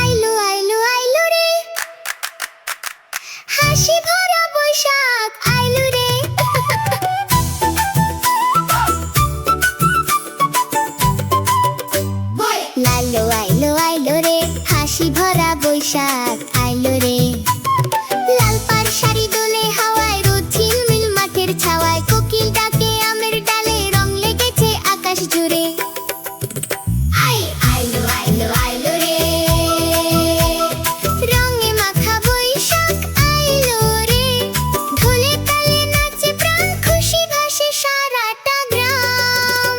আইলো আইলো আইলো রে, হাসি ভরা বৈশাখ আইলো রে। লাইলো আইলো আইলো রে, হাসি ভরা বৈশাখ আইলো রে। লাল পাড় শাড়ি দোলে হাওয়ায়, রোদ ঝিলমিল মাঠের ছাওয়ায়, কোকিল ডাকে আমের ডালে, রং লেগেছে আকাশ জুড়ে। আইলো আইলো আইলো রে, রঙে মাখা বৈশাখ আইলো রে। ঢোলে তালে নাচে প্রাণ, খুশি ভাসে সারাটা গ্রাম।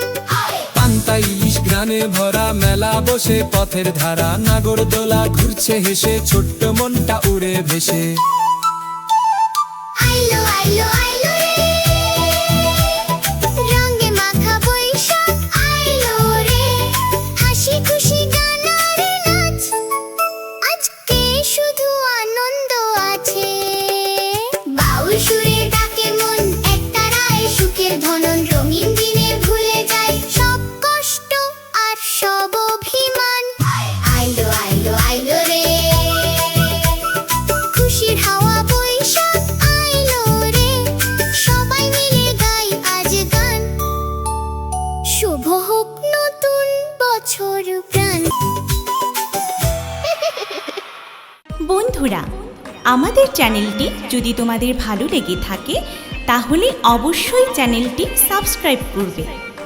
পান্তা ইলিশ গানে ভরা, মেলা বসে পথের ধারা, নাগরদোলা ঘুরছে হেসে, ছোট্ট মনটা উড়ে ভেসে। আইলো আইলো আইলো রে, রঙে মাখা বৈশাখ আইলো রে। হাসি খুশি গান আর নাচ, আজকে শুধু আনন্দ আছে। বাউল সুরে ডাকে মন, একতারায় সুখের ধনন। রঙিন দিনে ভুলে যায় সব কষ্ট আর সব অভিমান। আইলো আইলো আইলো রে, খুশির হাওয়া বৈশাখ আইলো রে। সবাই মিলে গাই আজ গান, শুভ হোক নতুন বছর প্রাণ। বন্ধুরা, আমাদের চ্যানেলটি যদি তোমাদের ভালো লেগে থাকে তাহলে অবশ্যই চ্যানেলটি সাবস্ক্রাইব করবে।